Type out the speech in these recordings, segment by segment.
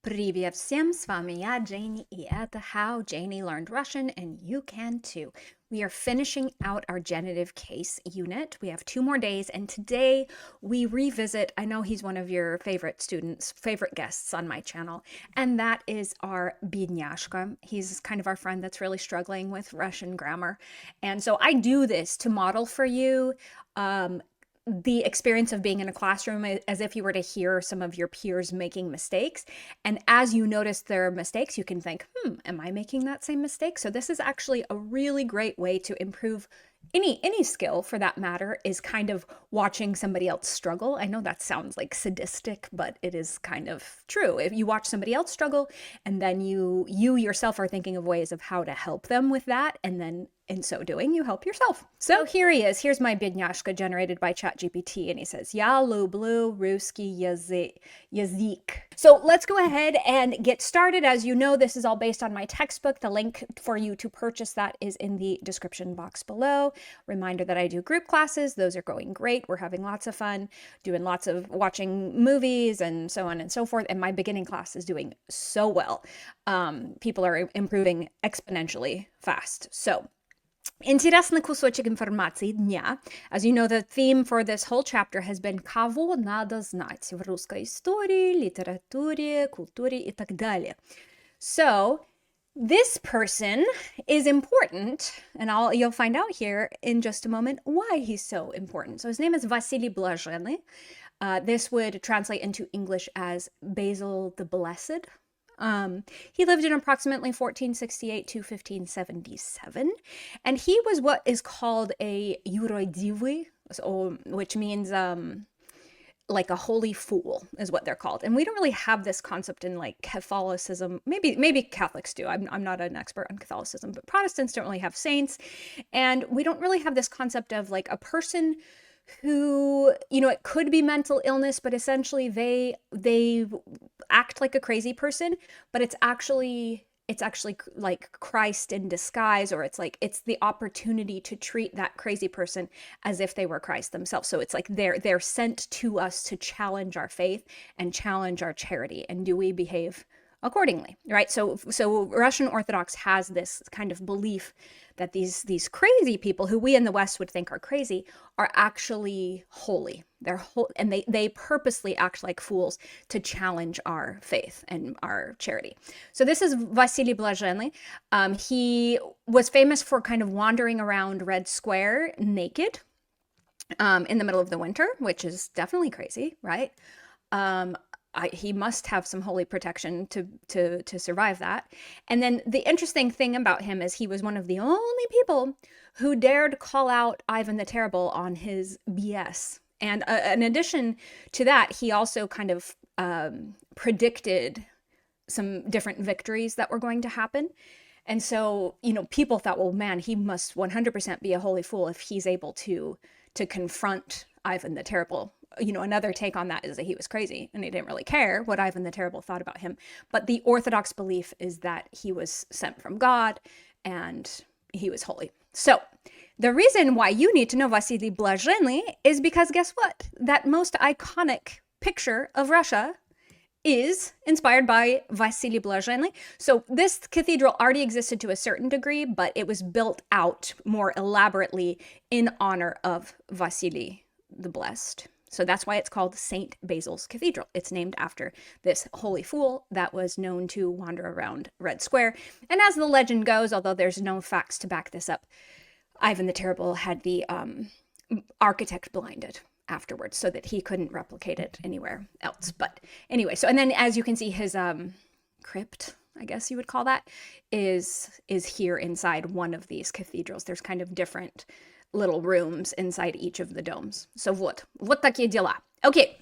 Привет всем, с вами я, Janey, и это How Janey Learned Russian, and you can too. We are finishing out our genitive case unit. We have 2 more days, and today we revisit, I know he's one of your favorite students, favorite guests on my channel, and that is our Bidnyashka. He's kind of our friend that's really struggling with Russian grammar. And so I do this to model for you the experience of being in a classroom as if you were to hear some of your peers making mistakes. And as you notice their mistakes, you can think, am I making that same mistake? So this is actually a really great way to improve any skill for that matter, is kind of watching somebody else struggle. I know that sounds like sadistic, but it is kind of true. If you watch somebody else struggle and then you yourself are thinking of ways of how to help them with that, and then in so doing, you help yourself. So here he is. Here's my bidnyashka generated by ChatGPT, and he says, "Я люблю русский язык." So let's go ahead and get started. As you know, this is all based on my textbook. The link for you to purchase that is in the description box below. Reminder that I do group classes. Those are going great. We're having lots of fun, doing lots of watching movies and so on and so forth. And my beginning class is doing so well. People are improving exponentially fast. So интересный кусочек информации дня. As you know, the theme for this whole chapter has been «Кого надо знать в русской истории, литературе, культуре и так далее». So, this person is important, and you'll find out here in just a moment why he's so important. So his name is Vasily Blazhenny. This would translate into English as Basil the Blessed. He lived in approximately 1468 to 1577, and he was what is called a yurodivy, which means like a holy fool is what they're called. And we don't really have this concept in like Catholicism. Maybe Catholics do. I'm not an expert on Catholicism, but Protestants don't really have saints, and we don't really have this concept of like a person who, it could be mental illness, but essentially they act like a crazy person, but it's actually like Christ in disguise, or it's the opportunity to treat that crazy person as if they were Christ themselves. So it's like they're sent to us to challenge our faith and challenge our charity, and do we behave accordingly, right? So Russian Orthodox has this kind of belief that these crazy people who we in the West would think are crazy are actually holy. And they purposely act like fools to challenge our faith and our charity. So this is Vasily Blazhenny. He was famous for kind of wandering around Red Square naked in the middle of the winter, which is definitely crazy, right? He must have some holy protection to survive that. And then the interesting thing about him is he was one of the only people who dared call out Ivan the Terrible on his BS. And in addition to that, he also kind of predicted some different victories that were going to happen. And so, people thought, well, man, he must 100% be a holy fool if he's able to confront Ivan the Terrible. Another take on that is that he was crazy and he didn't really care what Ivan the Terrible thought about him. But the Orthodox belief is that he was sent from God and he was holy. So the reason why you need to know Vasily Blazhenny is because guess what? That most iconic picture of Russia is inspired by Vasily Blazhenny. So this cathedral already existed to a certain degree, but it was built out more elaborately in honor of Vasily the Blessed. So that's why it's called St. Basil's Cathedral. It's named after this holy fool that was known to wander around Red Square. And as the legend goes, although there's no facts to back this up, Ivan the Terrible had the architect blinded afterwards so that he couldn't replicate it anywhere else. But anyway, so and then as you can see, his crypt, I guess you would call that, is here inside one of these cathedrals. There's kind of different little rooms inside each of the domes. So вот такие дела. Okay,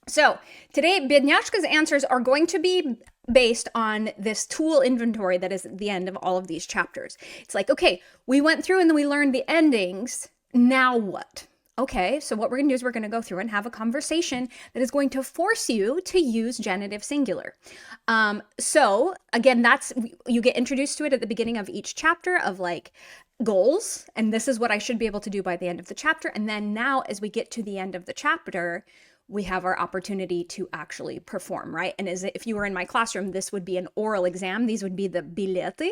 so today Bidnyashka's answers are going to be based on this tool inventory that is at the end of all of these chapters. It's like, okay, we went through and then we learned the endings. Now what? Okay, so what we're going to do is we're going to go through and have a conversation that is going to force you to use genitive singular. So again, you get introduced to it at the beginning of each chapter of like goals, and this is what I should be able to do by the end of the chapter. And then now as we get to the end of the chapter, we have our opportunity to actually perform, right? And if you were in my classroom, this would be an oral exam. These would be the bilety,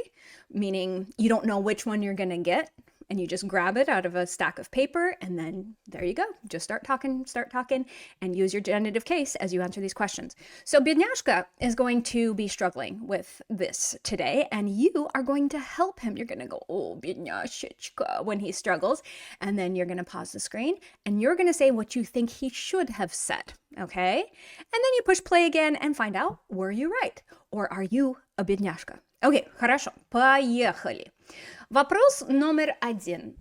meaning you don't know which one you're going to get. And you just grab it out of a stack of paper, and then there you go. Just start talking, and use your genitive case as you answer these questions. So Bidnyashka is going to be struggling with this today, and you are going to help him. You're going to go, oh, Bidnyashka, when he struggles, and then you're going to pause the screen, and you're going to say what you think he should have said, okay? And then you push play again and find out, were you right? Or are you a Bidnyashka? Окей, хорошо, поехали. Вопрос номер 1.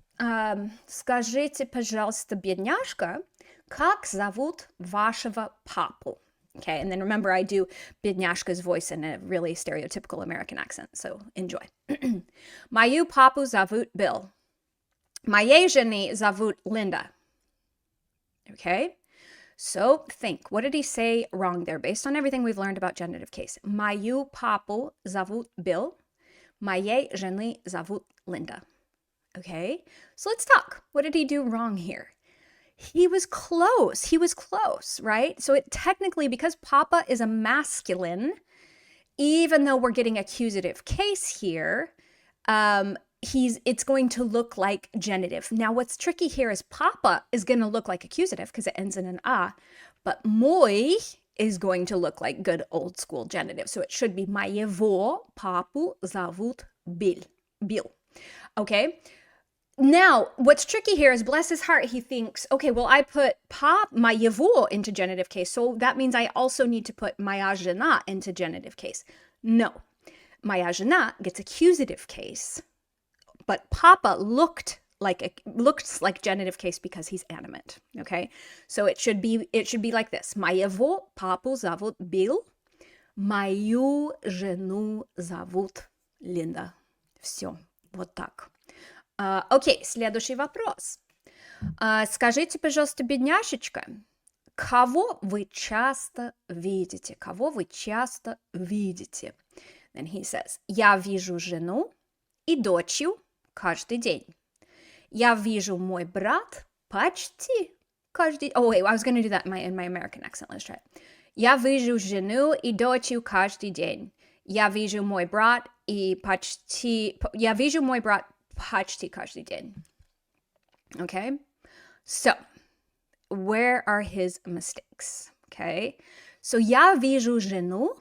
Скажите, пожалуйста, бедняжка, как зовут вашего папу? Okay, and then remember I do бедняжka's voice in a really stereotypical American accent, so enjoy. Мою папу зовут Bill. Моей жены зовут Linda. Okay? So think, what did he say wrong there based on everything we've learned about genitive case? Мою папу зовут Bill. Моей жены зовут Linda. Okay, so let's talk. What did he do wrong here? He was close, right? So it technically, because papa is a masculine, even though we're getting accusative case here, it's going to look like genitive. Now, what's tricky here is papa is going to look like accusative because it ends in an a, but мой is going to look like good old school genitive. So it should be моего папу зовут Bill. Okay? Now, what's tricky here is, bless his heart, he thinks, okay, well, I put моего into genitive case, so that means I also need to put моя жена into genitive case. No. Моя жена gets accusative case, but papa looks like genitive case because he's animate, okay? So it should be like this. Моего папу зовут Bill, мою жену зовут Linda. Все, вот так. Окей, следующий вопрос. Скажите, пожалуйста, бедняжечка, кого вы часто видите? Then he says, я вижу жену и дочью каждый день. Я вижу мой брат почти каждый... Oh, wait, I was going to do that in my American accent. Let's try it. Я вижу жену и дочью каждый день. Я вижу мой брат почти каждый день. Okay? So, where are his mistakes? Okay? So, я вижу жену.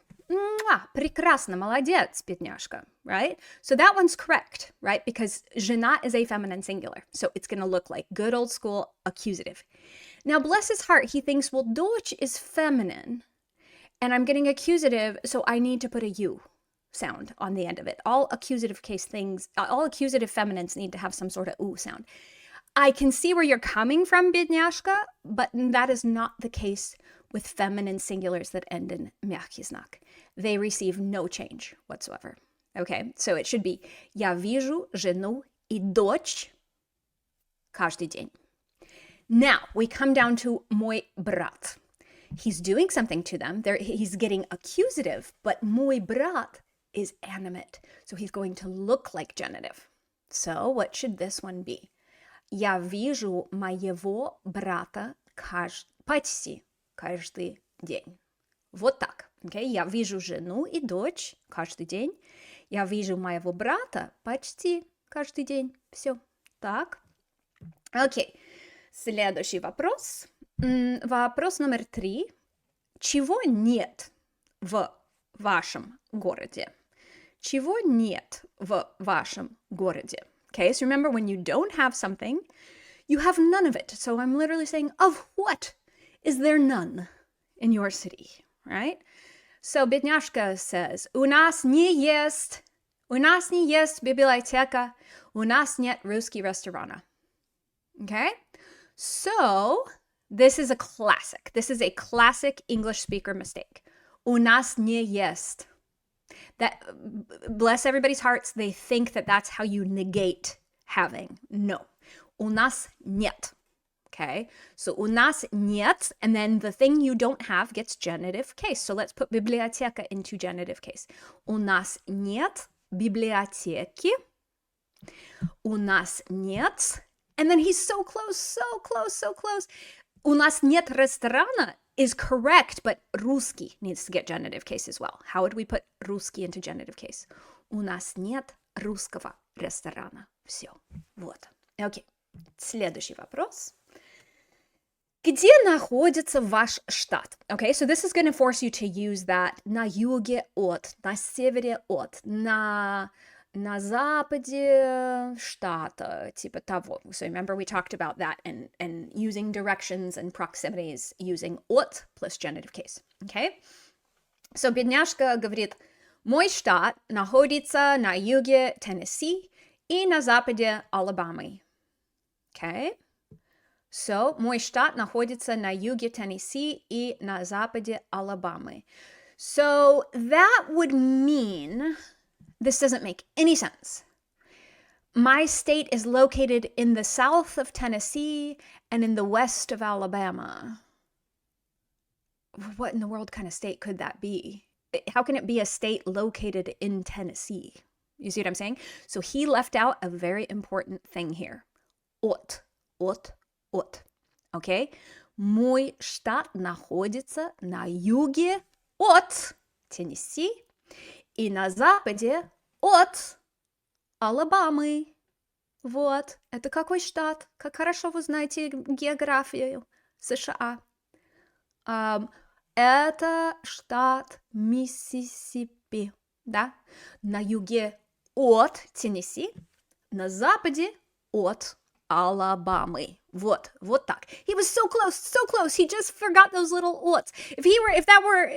Прекрасно, молодец, бедняжка, right? So that one's correct, right? Because жена is a feminine singular. So it's going to look like good old school accusative. Now, bless his heart, he thinks, well, дочь is feminine, and I'm getting accusative, so I need to put a U sound on the end of it. All accusative feminines need to have some sort of U sound. I can see where you're coming from, бедняжка, but that is not the case with feminine singulars that end in мягкий знак. They receive no change whatsoever. Okay, so it should be я вижу жену и дочь каждый день. Now, we come down to мой брат. He's doing something to them. He's getting accusative, but мой брат is animate. So he's going to look like genitive. So what should this one be? Я вижу моего брата почти каждый день. Вот так. Okay? Я вижу жену и дочь каждый день. Я вижу моего брата почти каждый день. Все. Так. Окей. Следующий вопрос. Вопрос номер 3. Чего нет в вашем городе? Чего нет в вашем городе? Okay, so remember, when you don't have something, you have none of it. So I'm literally saying, of what is there none in your city, right? So бедняжка says, у нас не есть библиотека, у нас нет русского ресторана. Okay? So this is a classic. This is a classic English speaker mistake. У нас не есть. That, bless everybody's hearts, they think that that's how you negate having. No. У нас нет. Okay? So у нас нет, and then the thing you don't have gets genitive case. So let's put библиотека into genitive case. У нас нет библиотеки. У нас нет. And then he's so close. У нас нет ресторана is correct, but русский needs to get genitive case as well. How would we put русский into genitive case? У нас нет русского ресторана. Все. Вот. Окей. Следующий вопрос. Где находится ваш штат? Okay, so this is going to force you to use that на юге от, на севере от, на западе штата, типа того. So remember we talked about that and using directions and proximities using от plus genitive case. Okay? So бедняжка говорит, мой штат находится на юге Теннесси и на западе Алабамы. Okay? So, мой штат находится на юге Теннесси и на западе Алабамы. So, that would mean, this doesn't make any sense. My state is located in the south of Tennessee and in the west of Alabama. What in the world kind of state could that be? How can it be a state located in Tennessee? You see what I'm saying? So, he left out a very important thing here. От. Okay? Мой штат находится на юге от Теннесси и на западе от Алабамы. Вот. Это какой штат? Как хорошо вы знаете географию США. Это штат Миссисипи. Да? На юге от Теннесси, на западе от Alabama. Вот так. He was so close. He just forgot those little ots. If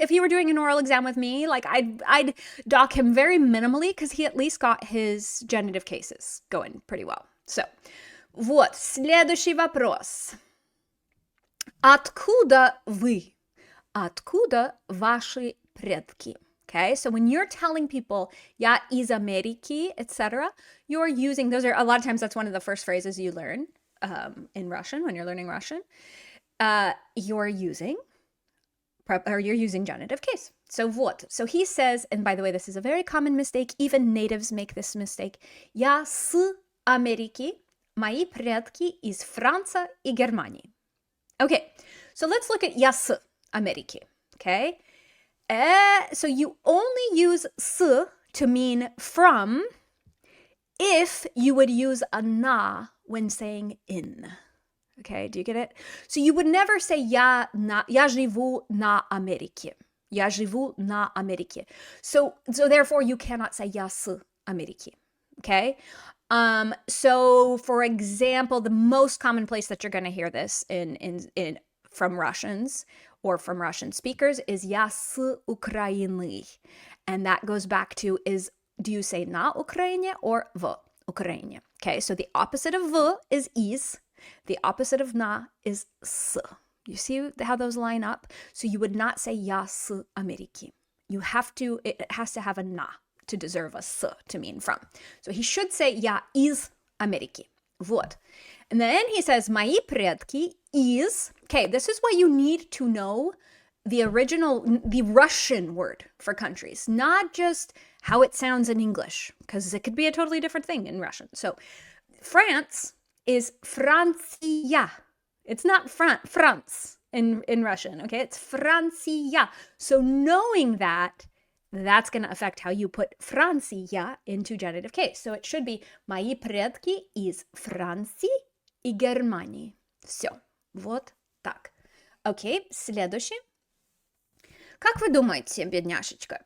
he were doing an oral exam with me, like I'd dock him very minimally because he at least got his genitive cases going pretty well. So, вот, следующий вопрос. Откуда вы? Откуда ваши предки? Okay, so when you're telling people, я из Америки, etc., you're using, those are, a lot of times that's one of the first phrases you learn in Russian, when you're learning Russian. You're using genitive case. So вот, so he says, and by the way, this is a very common mistake, even natives make this mistake. Я с Америки, мои предки из Франции и Германии. Okay, so let's look at я с Америки, okay? So you only use с to mean from if you would use a на when saying in. Okay, do you get it? So you would never say я живу на Америке. Я живу на Америке. So therefore you cannot say я с Америки. Okay? So for example, the most common place that you're going to hear this in from Russians or from Russian speakers is я с Украины. And that goes back to do you say на Украине or в Украине? Okay, so the opposite of в is is. The opposite of на is с. You see how those line up? So you would not say я с Америки. It has to have a на to deserve a с to mean from. So he should say я из Америки. Вот. And then he says, мои предки из, okay, this is why you need to know the Russian word for countries, not just how it sounds in English, because it could be a totally different thing in Russian. So France is Francia. It's not France in Russian, okay? It's Francia. So knowing that, that's going to affect how you put Francia into genitive case. So it should be мои предки из Франции и Германии. Все. Вот так. Окей, следующий. Как вы думаете, бедняшечка,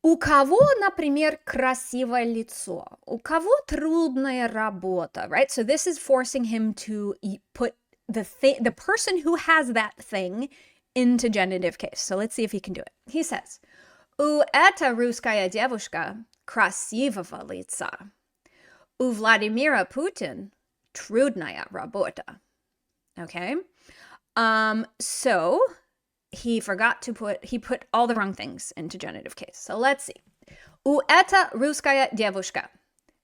у кого, например, красивое лицо? У кого трудная работа, right? So this is forcing him to put the person who has that thing into genitive case. So let's see if he can do it. He says, у эта русская девушка красивого лица. У Владимира Путин трудная работа. Okay? So he put all the wrong things into genitive case. So let's see. У эта русская девушка.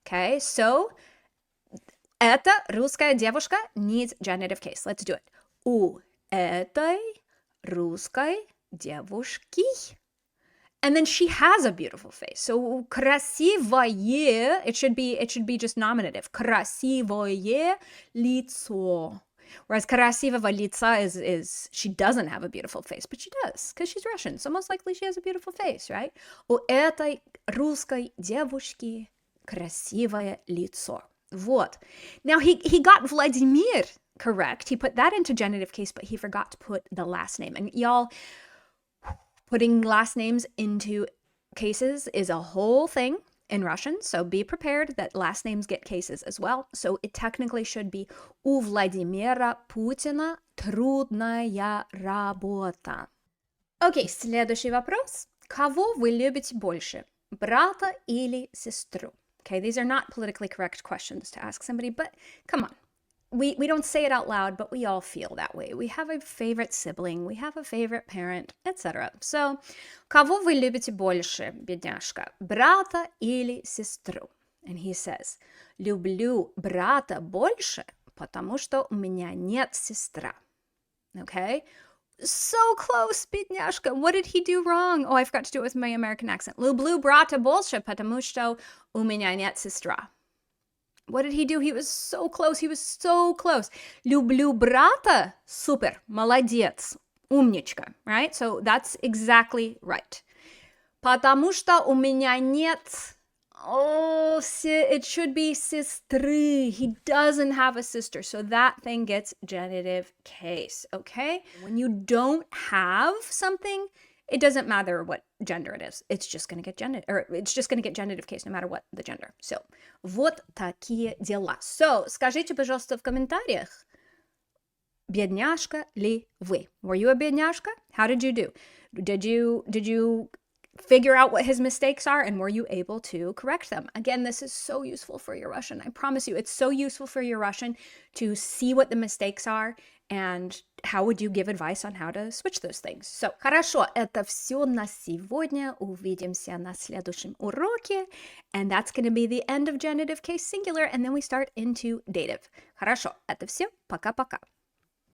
Okay? So эта русская девушка needs genitive case. Let's do it. У этой русской девушки. And then she has a beautiful face. So красивое, it should be just nominative. Красивое лицо. Whereas красивого лица is she doesn't have a beautiful face, but she does, because she's Russian. So most likely she has a beautiful face, right? У этой русской девушки красивое лицо. Вот. Now he got Vladimir correct. He put that into genitive case, but he forgot to put the last name. And y'all, putting last names into cases is a whole thing in Russian, so be prepared that last names get cases as well. So it technically should be У Владимира Путина трудная работа. Окей, следующий вопрос. Кого вы любите больше, брата или сестру? Okay, these are not politically correct questions to ask somebody, but come on. We don't say it out loud, but we all feel that way. We have a favorite sibling, we have a favorite parent, etc. So, кого вы любите больше, бедняжка, брата или сестру? And he says, люблю брата больше, потому что у меня нет сестра. Okay? So close, бедняжка. What did he do wrong? Oh, I forgot to do it with my American accent. Люблю брата больше, потому что у меня нет сестра. What did he do? He was so close. He was so close. Люблю брата. Super. Молодец. Умничка. Right? So that's exactly right. Потому что у меня нет... Oh, it should be сестры. He doesn't have a sister. So that thing gets genitive case. Okay? When you don't have something, it doesn't matter what gender it is. It's just going to get genitive case no matter what the gender. So, вот такие дела. So, скажите, пожалуйста, в комментариях, бедняжка ли вы? Were you a бедняжка? How did you do? Did you figure out what his mistakes are, and were you able to correct them? Again, this is so useful for your Russian. I promise you, it's so useful for your Russian to see what the mistakes are and how would you give advice on how to switch those things. So, хорошо, это все на сегодня. Увидимся на следующем уроке. And that's going to be the end of genitive case singular, and then we start into dative. Хорошо, это все. Пока-пока.